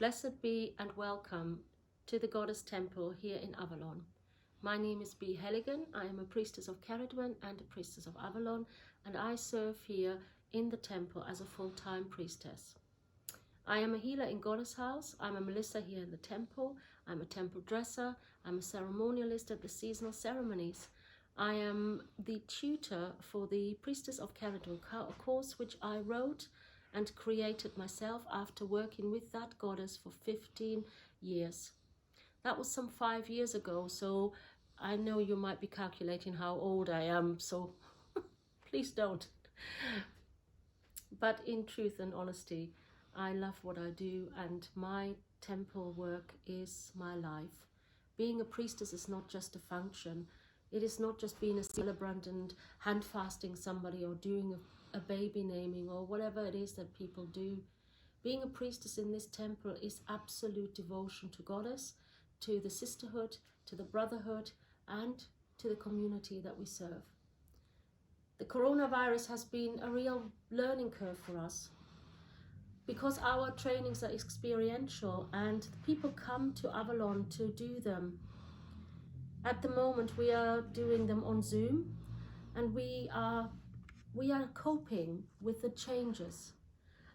Blessed be and welcome to the Goddess Temple here in Avalon. My name is Bee Helygen. I am a Priestess of Cerridwen and a Priestess of Avalon, and I serve here in the temple as a full-time priestess. I am a healer in Goddess House. I'm a Melissa here in the temple. I'm a temple dresser. I'm a ceremonialist at the seasonal ceremonies. I am the tutor for the Priestess of Cerridwen course, which I wrote and created myself after working with that goddess for 15 years. That was some 5 years ago, so I know you might be calculating how old I am, so please don't. But in truth and honesty, I love what I do, and my temple work is my life. Being a priestess is not just a function. It is not just being a celebrant and hand fasting somebody or doing a baby naming or whatever it is that people do. Being a priestess in this temple is absolute devotion to Goddess, to the sisterhood, to the brotherhood, and to the community that we serve. The coronavirus has been a real learning curve for us because our trainings are experiential and people come to Avalon to do them. At the moment we are doing them on Zoom, and we are coping with the changes.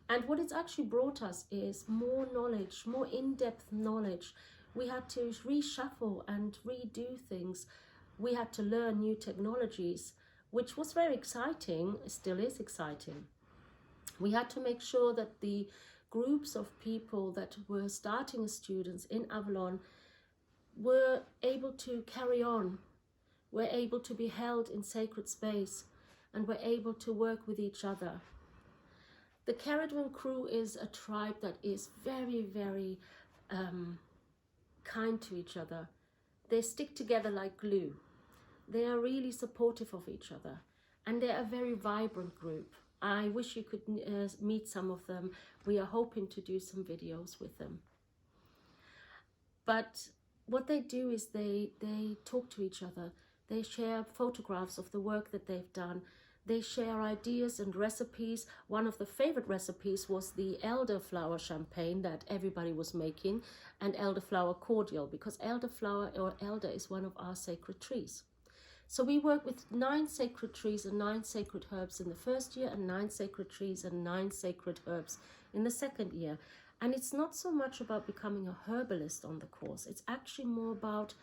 And what it's actually brought us is more knowledge, more in-depth knowledge. We had to reshuffle and redo things. We had to learn new technologies, which was very exciting, still is exciting. We had to make sure that the groups of people that were starting as students in Avalon were able to carry on, were able to be held in sacred space, and were able to work with each other. The Cerridwen crew is a tribe that is very, very kind to each other. They stick together like glue. They are really supportive of each other, and they're a very vibrant group. I wish you could meet some of them. We are hoping to do some videos with them. But what they do is they talk to each other. They share photographs of the work that they've done. They share ideas and recipes. One of the favorite recipes was the elderflower champagne that everybody was making, and elderflower cordial, because elderflower or elder is one of our sacred trees. So we work with 9 sacred trees and 9 sacred herbs in the first year, and 9 sacred trees and 9 sacred herbs in the second year. And it's not so much about becoming a herbalist on the course. It's actually more about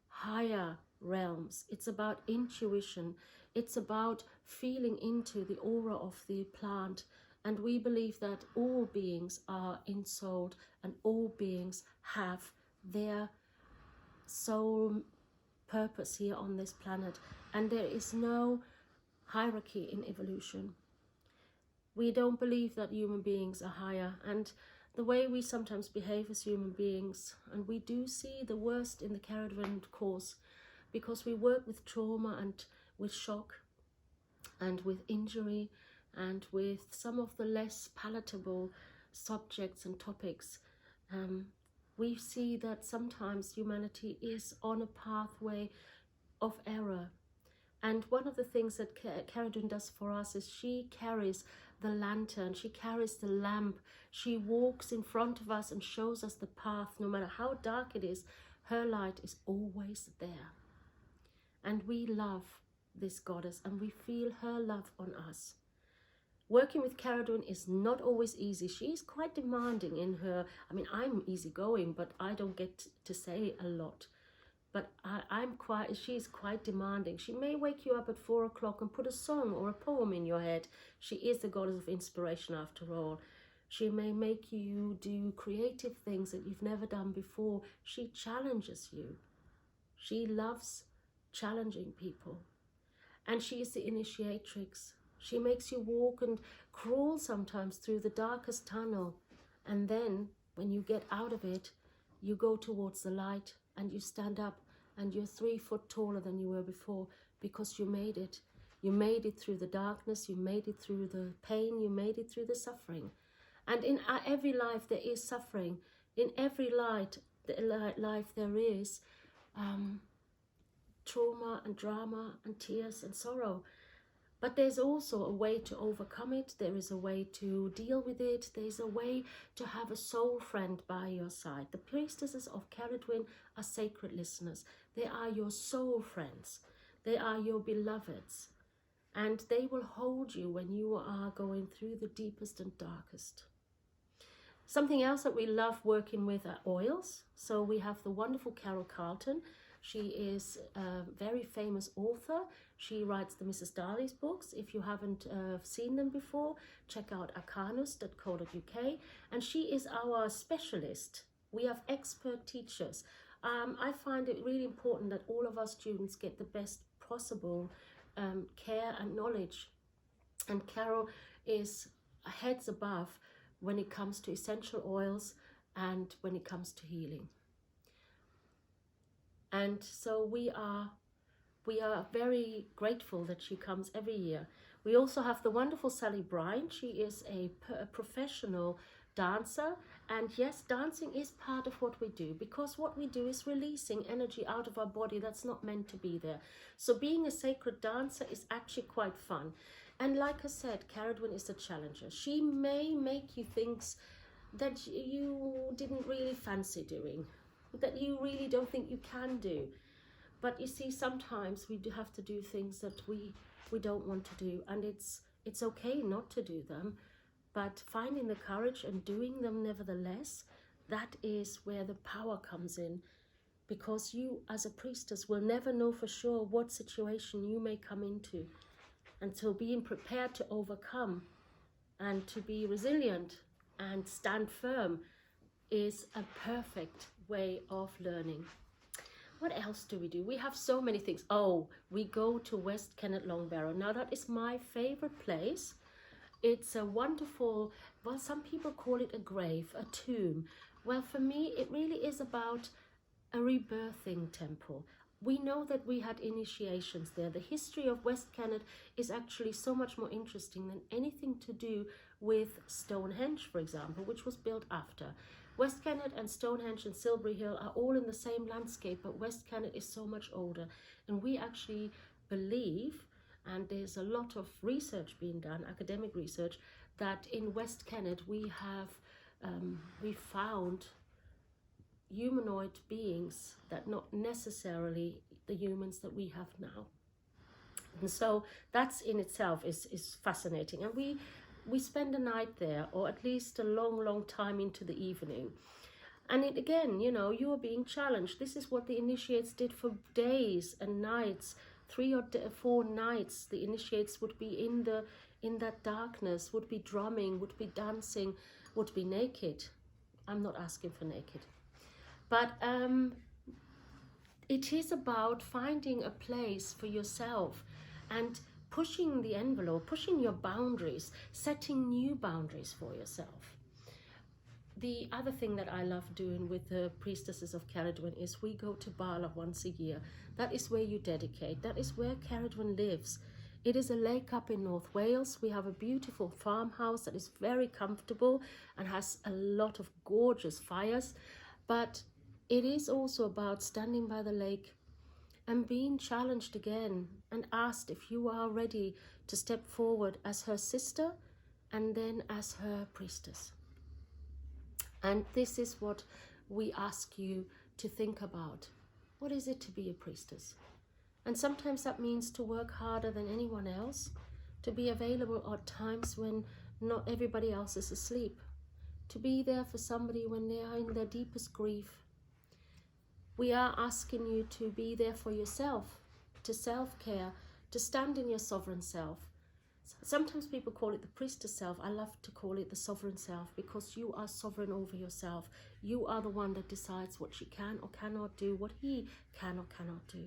higher realms. It's about intuition. It's about feeling into the aura of the plant. And we believe that all beings are ensouled and all beings have their soul purpose here on this planet. And there is no hierarchy in evolution. We don't believe that human beings are higher. And the way we sometimes behave as human beings, and we do see the worst in the Cerridwen course, because we work with trauma and with shock and with injury and with some of the less palatable subjects and topics. We see that sometimes humanity is on a pathway of error. And one of the things that Cerridwen does for us is she carries the lantern, she carries the lamp, she walks in front of us and shows us the path. No matter how dark it is, her light is always there. And we love this goddess, and we feel her love on us. Working with Cerridwen is not always easy. She's quite demanding in her, I mean, I'm easygoing, but I don't get to say a lot. But she's quite demanding. She may wake you up at 4 o'clock and put a song or a poem in your head. She is the goddess of inspiration after all. She may make you do creative things that you've never done before. She challenges you. She loves challenging people. And she is the initiatrix. She makes you walk and crawl sometimes through the darkest tunnel. And then when you get out of it, you go towards the light and you stand up and you're 3 foot taller than you were before, because you made it. You made it through the darkness, you made it through the pain, you made it through the suffering. And in every life there is suffering. In every life there is trauma and drama and tears and sorrow. But there's also a way to overcome it. There is a way to deal with it. There's a way to have a soul friend by your side. The priestesses of Cerridwen are sacred listeners. They are your soul friends. They are your beloveds. And they will hold you when you are going through the deepest and darkest. Something else that we love working with are oils. So we have the wonderful Carol Carlton. She is a very famous author. She writes the Mrs. Darley's books. If you haven't seen them before, check out arcanus.co.uk. And she is our specialist. We have expert teachers. I find it really important that all of our students get the best possible care and knowledge. And Carol is heads above when it comes to essential oils and when it comes to healing. And so we are very grateful that she comes every year. We also have the wonderful Sally Bryan. She is a professional dancer, and yes, dancing is part of what we do, because what we do is releasing energy out of our body that's not meant to be there. So being a sacred dancer is actually quite fun. And like I said, Cerridwen is a challenger. She may make you things that you didn't really fancy doing, that you really don't think you can do. But you see, sometimes we do have to do things that we don't want to do, and it's okay not to do them, but finding the courage and doing them nevertheless, that is where the power comes in, because you as a priestess will never know for sure what situation you may come into. And so being prepared to overcome and to be resilient and stand firm is a perfect way of learning. What else do we do? We have so many things. Oh, we go to West Kennet Longbarrow. Now that is my favorite place. It's a wonderful, well, some people call it a grave, a tomb. Well, for me, it really is about a rebirthing temple. We know that we had initiations there. The history of West Kennet is actually so much more interesting than anything to do with Stonehenge, for example, which was built after. West Kennet and Stonehenge and Silbury Hill are all in the same landscape, but West Kennet is so much older. And we actually believe, and there's a lot of research being done, academic research, that in West Kennet we found humanoid beings that not necessarily the humans that we have now. And so that's in itself is fascinating. And we spend a night there, or at least a long time into the evening. And it, again, you know, you are being challenged. This is what the initiates did for days and nights. 3 or 4 nights the initiates would be in that darkness, would be drumming, would be dancing, would be naked. I'm not asking for naked. But it is about finding a place for yourself and pushing the envelope, pushing your boundaries, setting new boundaries for yourself. The other thing that I love doing with the priestesses of Cerridwen is we go to Bala once a year. That is where you dedicate. That is where Cerridwen lives. It is a lake up in North Wales. We have a beautiful farmhouse that is very comfortable and has a lot of gorgeous fires. But it is also about standing by the lake and being challenged again and asked if you are ready to step forward as her sister and then as her priestess. And this is what we ask you to think about. What is it to be a priestess? And sometimes that means to work harder than anyone else, to be available at times when not everybody else is asleep, to be there for somebody when they are in their deepest grief. We are asking you to be there for yourself, to self-care, to stand in your sovereign self. Sometimes people call it the priestess self. I love to call it the sovereign self, because you are sovereign over yourself. You are the one that decides what she can or cannot do, what he can or cannot do.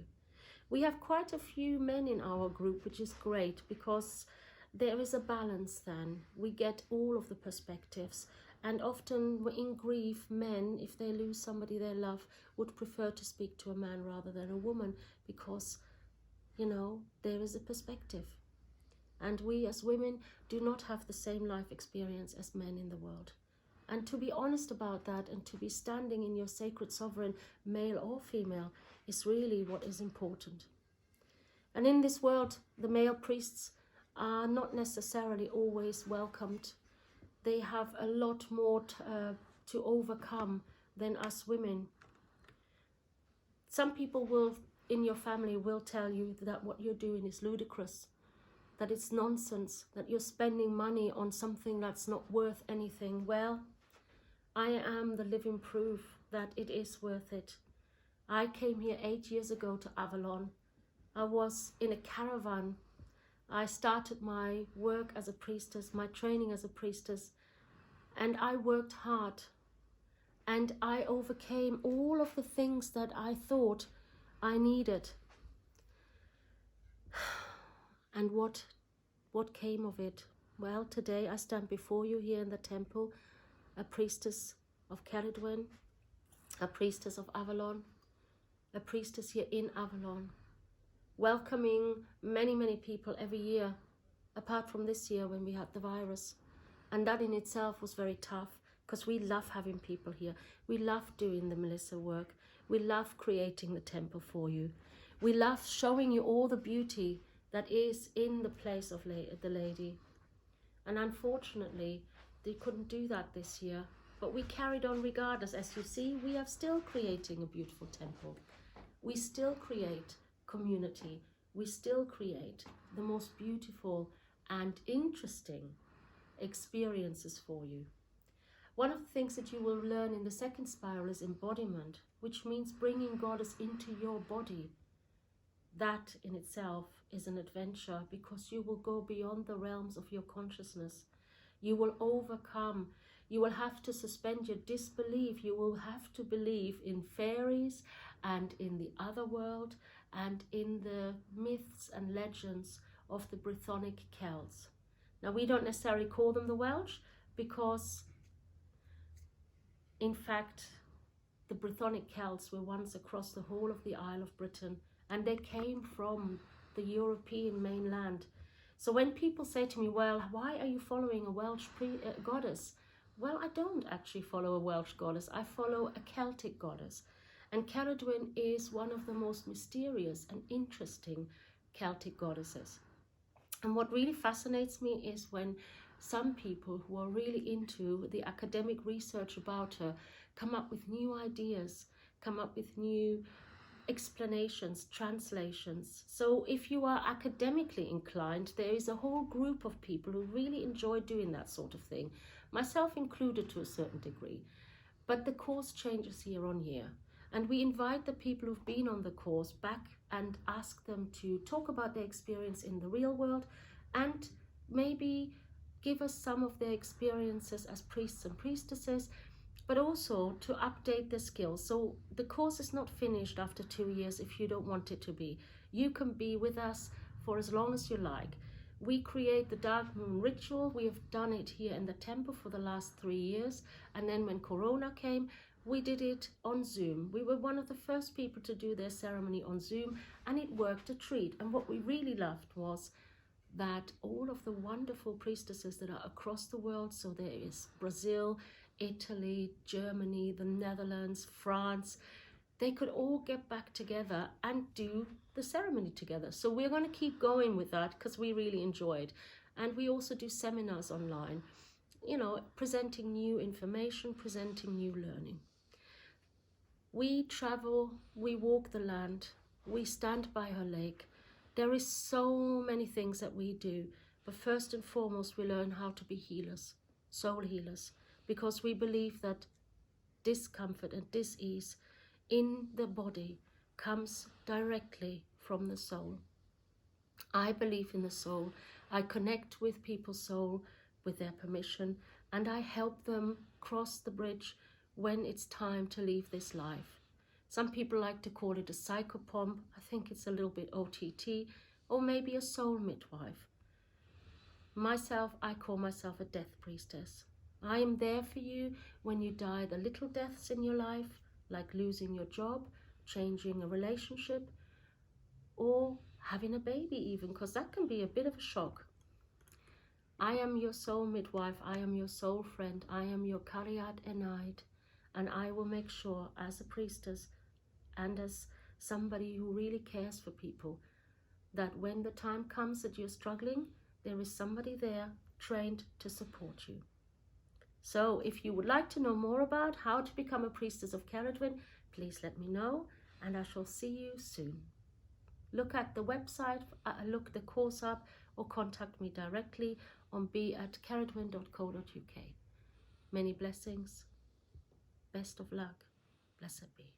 We have quite a few men in our group, which is great, because there is a balance then. We get all of the perspectives. And often in grief, men, if they lose somebody they love, would prefer to speak to a man rather than a woman, because, you know, there is a perspective. And we as women do not have the same life experience as men in the world. And to be honest about that and to be standing in your sacred sovereign, male or female, is really what is important. And in this world, the male priests are not necessarily always welcomed. They have a lot more to overcome than us women. Some people will, in your family, will tell you that what you're doing is ludicrous, that it's nonsense, that you're spending money on something that's not worth anything. Well, I am the living proof that it is worth it. I came here 8 years ago to Avalon. I was in a caravan. I started my work as a priestess, my training as a priestess, and I worked hard. And I overcame all of the things that I thought I needed. And what came of it? Well, today I stand before you here in the temple, a priestess of Cerridwen, a priestess of Avalon, a priestess here in Avalon, welcoming many, many people every year, apart from this year when we had the virus. And that in itself was very tough, because we love having people here. We love doing the Melissa work. We love creating the temple for you. We love showing you all the beauty that is in the place of the lady. And unfortunately, they couldn't do that this year. But we carried on regardless. As you see, we are still creating a beautiful temple. We still create community. We still create the most beautiful and interesting experiences for you. One of the things that you will learn in the second spiral is embodiment, which means bringing Goddess into your body. That in itself is an adventure, because you will go beyond the realms of your consciousness. You will overcome. You will have to suspend your disbelief. You will have to believe in fairies and in the other world and in the myths and legends of the Brythonic Celts. Now, we don't necessarily call them the Welsh, because in fact, the Brythonic Celts were once across the whole of the Isle of Britain, and they came from the European mainland. So when people say to me, well, why are you following a Welsh goddess? Well, I don't actually follow a Welsh goddess. I follow a Celtic goddess. And Cerridwen is one of the most mysterious and interesting Celtic goddesses. And what really fascinates me is when some people who are really into the academic research about her come up with new ideas, come up with new explanations, translations. So if you are academically inclined, there is a whole group of people who really enjoy doing that sort of thing, myself included to a certain degree. But the course changes year on year. And we invite the people who've been on the course back and ask them to talk about their experience in the real world and maybe give us some of their experiences as priests and priestesses, but also to update their skills. So the course is not finished after 2 years if you don't want it to be. You can be with us for as long as you like. We create the Dark Moon Ritual. We have done it here in the temple for the last 3 years. And then when Corona came, we did it on Zoom. We were one of the first people to do their ceremony on Zoom, and it worked a treat. And what we really loved was that all of the wonderful priestesses that are across the world, so there is Brazil, Italy, Germany, the Netherlands, France, they could all get back together and do the ceremony together. So we're going to keep going with that because we really enjoyed. And we also do seminars online, you know, presenting new information, presenting new learning. We travel, we walk the land, we stand by her lake. There is so many things that we do, but first and foremost, we learn how to be healers, soul healers, because we believe that discomfort and dis-ease in the body comes directly from the soul. I believe in the soul. I connect with people's soul with their permission, and I help them cross the bridge when it's time to leave this life. Some people like to call it a psychopomp. I think it's a little bit OTT, or maybe a soul midwife. Myself, I call myself a death priestess. I am there for you when you die the little deaths in your life, like losing your job, changing a relationship, or having a baby even, because that can be a bit of a shock. I am your soul midwife, I am your soul friend, I am your Kariat Enaid, and I will make sure as a priestess and as somebody who really cares for people that when the time comes that you're struggling, there is somebody there trained to support you. So if you would like to know more about how to become a Priestess of Cerridwen, please let me know, and I shall see you soon. Look at the website, look the course up, or contact me directly on b@cerridwen.co.uk. Many blessings, best of luck, blessed be.